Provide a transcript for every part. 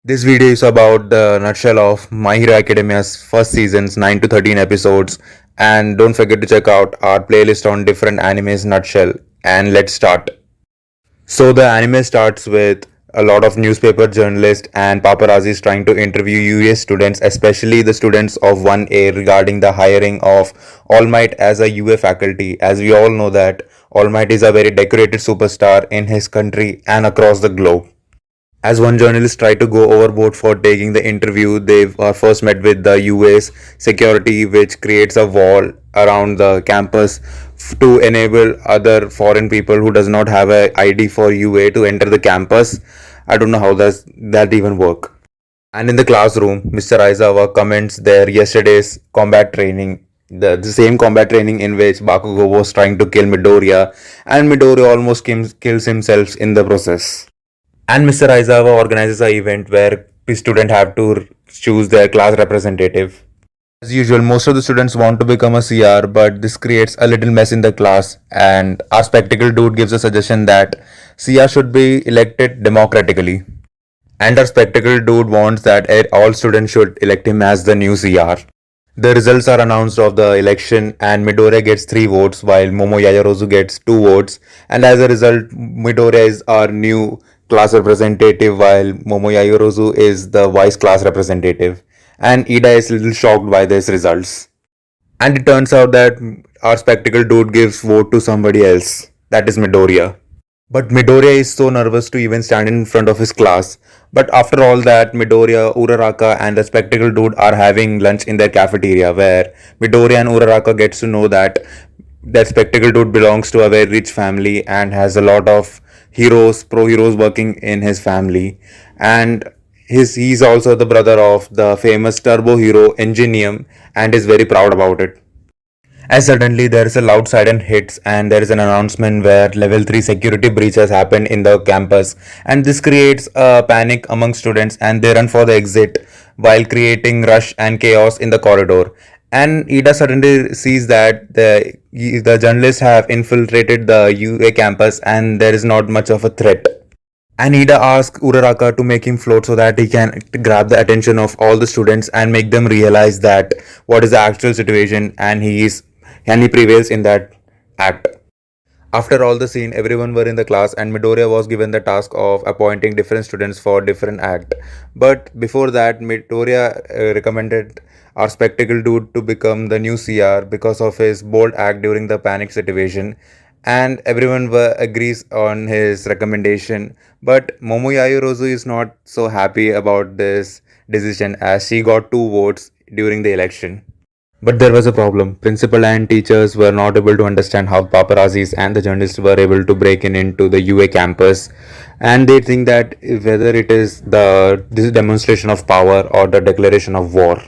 This video is about the nutshell of My Hero Academia's first season's 9 to 13 episodes, and don't forget to check out our playlist on different animes nutshell. And let's start. So the anime starts with a lot of newspaper journalists and paparazzis trying to interview US students, especially the students of 1A, regarding the hiring of All Might as a UA faculty. As we all know that All Might is a very decorated superstar in his country and across the globe. As one journalist tried to go overboard for taking the interview, they are first met with the US security, which creates a wall around the campus to enable other foreign people who does not have a ID for UA to enter the campus. I don't know how does that even work. And in the classroom, Mr. Aizawa comments their yesterday's combat training, the same combat training in which Bakugo was trying to kill Midoriya, and Midoriya almost kills himself in the process. And Mr. Aizawa organizes an event where the students have to choose their class representative. As usual, most of the students want to become a CR, but this creates a little mess in the class. And our spectacle dude gives a suggestion that CR should be elected democratically. And our spectacle dude wants that all students should elect him as the new CR. The results are announced of the election, and Midoriya gets 3 votes while Momo Yaoyorozu gets 2 votes. And as a result, Midoriya is our new class representative while Momo Yaoyorozu is the vice class representative. And Ida is a little shocked by these results. And it turns out that our spectacle dude gives vote to somebody else. That is Midoriya. But Midoriya is so nervous to even stand in front of his class. But after all that, Midoriya, Uraraka and the spectacle dude are having lunch in their cafeteria where Midoriya and Uraraka gets to know that that spectacle dude belongs to a very rich family and has a lot of pro heroes working in his family. And he's also the brother of the famous turbo hero Enginium and is very proud about it. As suddenly there is a loud siren hits and there is an announcement where level 3 security breach has happened in the campus, and this creates a panic among students and they run for the exit while creating rush and chaos in the corridor. And Ida suddenly sees that the journalists have infiltrated the UA campus and there is not much of a threat. And Ida asks Uraraka to make him float so that he can grab the attention of all the students and make them realize that what is the actual situation, and he prevails in that act. After all the scene, everyone were in the class and Midoriya was given the task of appointing different students for different act. But before that, Midoriya recommended our spectacle dude to become the new CR because of his bold act during the panic situation, and everyone agrees on his recommendation. But Momo Yaoyorozu is not so happy about this decision as she got 2 votes during the election. But there was a problem. Principal and teachers were not able to understand how paparazzis and the journalists were able to break in into the UA campus, and they think that whether it is this demonstration of power or the declaration of war.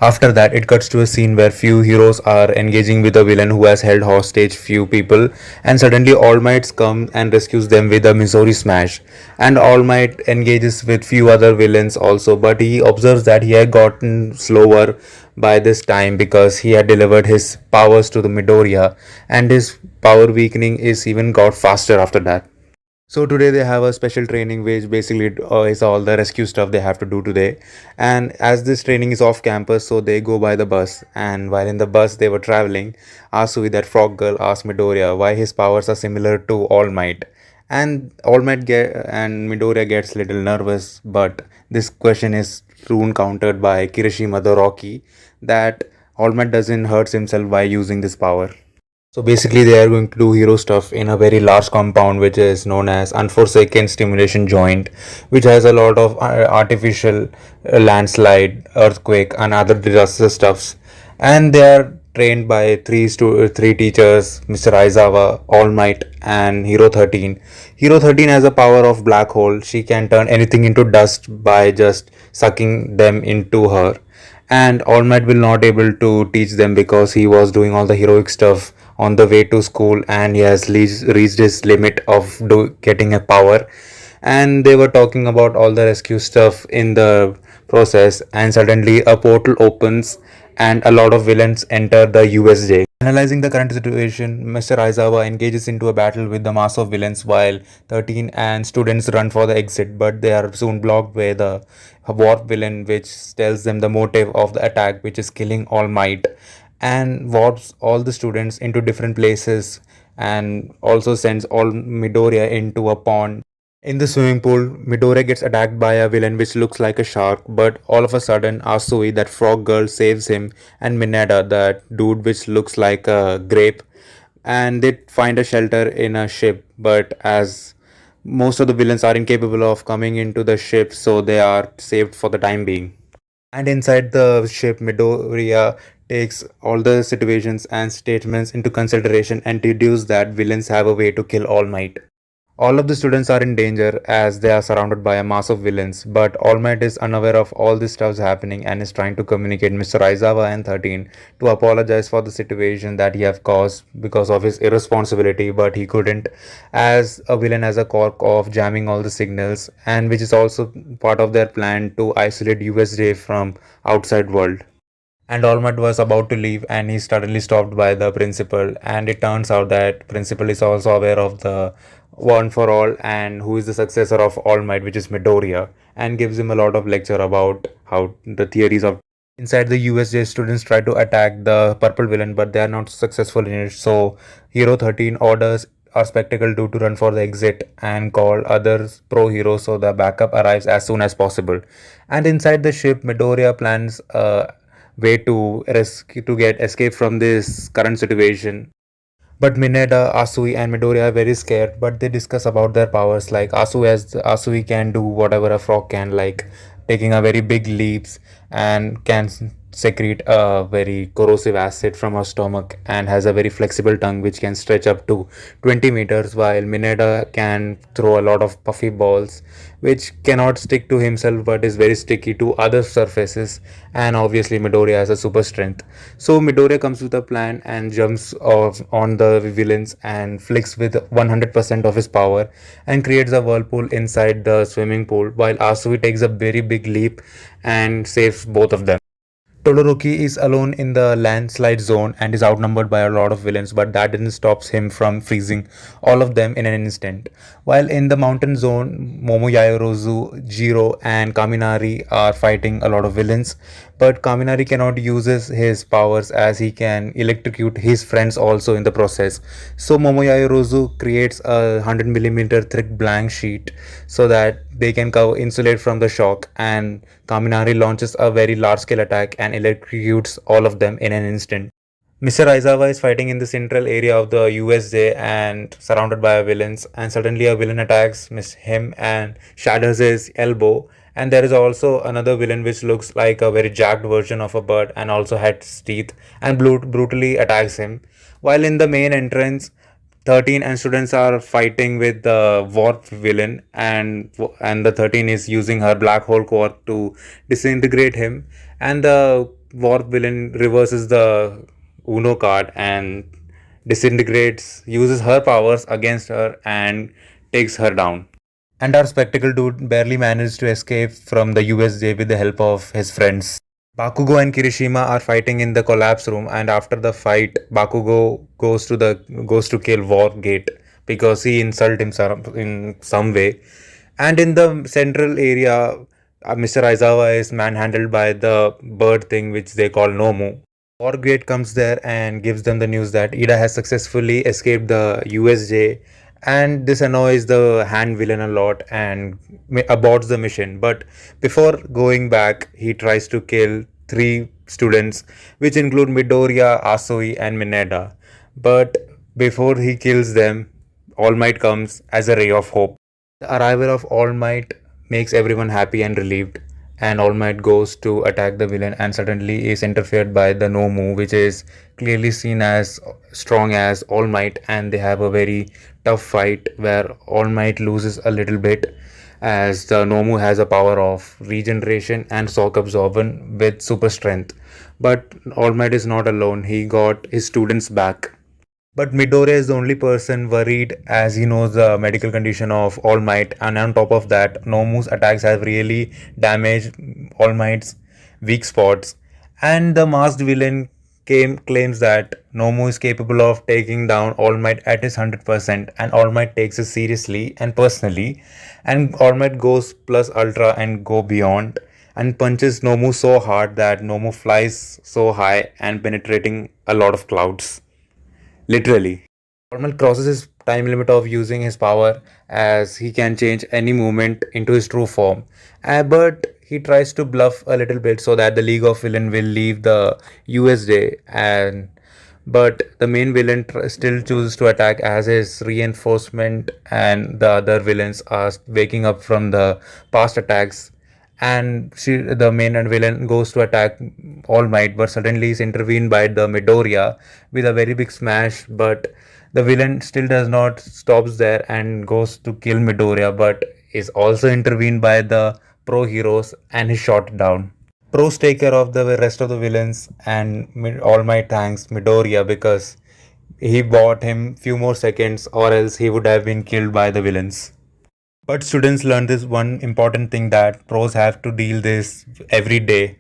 After that, it cuts to a scene where few heroes are engaging with a villain who has held hostage few people, and suddenly All Might comes and rescues them with a Missouri Smash. And All Might engages with few other villains also, but he observes that he had gotten slower by this time because he had delivered his powers to the Midoriya, and his power weakening is even got faster after that. So today they have a special training which basically is all the rescue stuff they have to do today. And as this training is off campus, so they go by the bus. And while in the bus they were traveling, Asui, that frog girl, asked Midoriya why his powers are similar to All Might. And and Midoriya gets a little nervous, but this question is soon countered by Kirishima the Rocky that All Might doesn't hurt himself by using this power. So basically, they are going to do hero stuff in a very large compound which is known as Unforsaken Stimulation Joint, which has a lot of artificial landslide, earthquake, and other disaster stuffs. And they are trained by three teachers, Mr. Aizawa, All Might, and Hero 13. Hero 13 has a power of black hole. She can turn anything into dust by just sucking them into her. And All Might will not able to teach them because he was doing all the heroic stuff on the way to school and he has reached his limit of getting a power. And they were talking about all the rescue stuff in the process, and suddenly a portal opens and a lot of villains enter the USJ. Analyzing the current situation, Mr. Aizawa engages into a battle with the mass of villains while 13 and students run for the exit, but they are soon blocked by the warp villain, which tells them the motive of the attack, which is killing All Might, and warps all the students into different places and also sends all Midoriya into a pond. In the swimming pool, Midoriya gets attacked by a villain which looks like a shark, but all of a sudden, Asui, that frog girl, saves him, and Mineta, that dude which looks like a grape, and they find a shelter in a ship. But as most of the villains are incapable of coming into the ship, so they are saved for the time being. And inside the ship, Midoriya takes all the situations and statements into consideration and deduces that villains have a way to kill All Might. All of the students are in danger as they are surrounded by a mass of villains, but All Might is unaware of all this stuff's happening and is trying to communicate Mr. Aizawa and 13 to apologize for the situation that he have caused because of his irresponsibility, but he couldn't, as a villain has a cork of jamming all the signals, and which is also part of their plan to isolate USJ from outside world. And All Might was about to leave and he's suddenly stopped by the principal, and it turns out that principal is also aware of the One for All and who is the successor of All Might, which is Midoriya, and gives him a lot of lecture about how the theories of inside the USJ students try to attack the purple villain, but they are not successful in it. So Hero 13 orders our spectacle to run for the exit and call others pro heroes so the backup arrives as soon as possible. And inside the ship, Midoriya plans way to rescue to get escape from this current situation. But Mineta, Asui, and Midoriya are very scared, but they discuss about their powers. Like Asui can do whatever a frog can, like taking a very big leaps and can secrete a very corrosive acid from her stomach and has a very flexible tongue which can stretch up to 20 meters, while Mineta can throw a lot of puffy balls which cannot stick to himself but is very sticky to other surfaces, and obviously Midoriya has a super strength. So Midoriya comes with a plan and jumps off on the villains and flicks with 100% of his power and creates a whirlpool inside the swimming pool, while Asui takes a very big leap and saves both of them. Todoroki is alone in the landslide zone and is outnumbered by a lot of villains, but that didn't stop him from freezing all of them in an instant. While in the mountain zone, Momo Yaoyorozu, Jiro, and Kaminari are fighting a lot of villains, but Kaminari cannot use his powers as he can electrocute his friends also in the process. So Momo Yaoyorozu creates a 100 millimeter thick blank sheet so that they can insulate from the shock, and Kaminari launches a very large scale attack and electrocutes all of them in an instant. Mr. Aizawa is fighting in the central area of the USJ and surrounded by villains, and suddenly a villain attacks him and shatters his elbow. And there is also another villain which looks like a very jacked version of a bird and also has teeth and brutally attacks him. While in the main entrance, 13 and students are fighting with the warp villain, and the 13 is using her black hole core to disintegrate him, and the warp villain reverses the Uno card and disintegrates, uses her powers against her and takes her down. And our spectacle dude barely managed to escape from the USJ with the help of his friends. Bakugo and Kirishima are fighting in the collapse room, and after the fight, Bakugo goes to kill Wargate because he insulted him in some way. And in the central area, Mr. Aizawa is manhandled by the bird thing which they call Nomu. Wargate comes there and gives them the news that Ida has successfully escaped the USJ, and this annoys the hand villain a lot and aborts the mission. But before going back, he tries to kill three students, which include Midoriya, Asui, and Mineta. But before he kills them, All Might comes as a ray of hope. The arrival of All Might makes everyone happy and relieved, and All Might goes to attack the villain and suddenly is interfered by the Nomu, which is clearly seen as strong as All Might, and they have a very tough fight where All Might loses a little bit as the Nomu has a power of regeneration and shock absorption with super strength. But All Might is not alone, he got his students back. But Midoriya is the only person worried as he knows the medical condition of All Might, and on top of that, Nomu's attacks have really damaged All Might's weak spots, and the masked villain claims that Nomu is capable of taking down All Might at his 100%, and All Might takes it seriously and personally, and All Might goes plus ultra and go beyond and punches Nomu so hard that Nomu flies so high and penetrating a lot of clouds. Literally. Normal crosses his time limit of using his power as he can change any movement into his true form. But he tries to bluff a little bit so that the League of Villain will leave the USJ, and but the main villain still chooses to attack as his reinforcement and the other villains are waking up from the past attacks, and the main and villain goes to attack All Might, but suddenly is intervened by the Midoriya with a very big smash. But the villain still does not stops there and goes to kill Midoriya, but is also intervened by the pro heroes and is shot down. Pros take care of the rest of the villains, and All Might thanks Midoriya because he bought him few more seconds, or else he would have been killed by the villains. But students learn this one important thing, that pros have to deal this every day.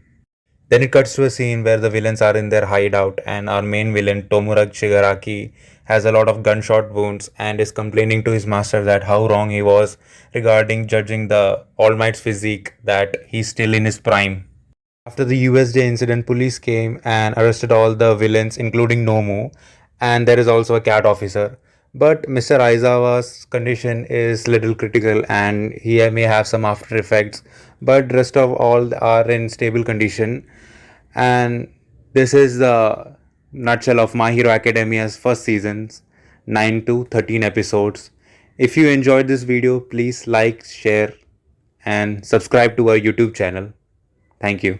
Then it cuts to a scene where the villains are in their hideout, and our main villain, Tomura Shigaraki, has a lot of gunshot wounds and is complaining to his master that how wrong he was regarding judging the All Might's physique, that he's still in his prime. After the USJ incident, police came and arrested all the villains, including Nomu, and there is also a cat officer. But Mr. Aizawa's condition is little critical and he may have some after effects, but rest of all are in stable condition. And this is the nutshell of My Hero Academia's first seasons, 9 to 13 episodes. If you enjoyed this video, please like, share, and subscribe to our YouTube channel. Thank you.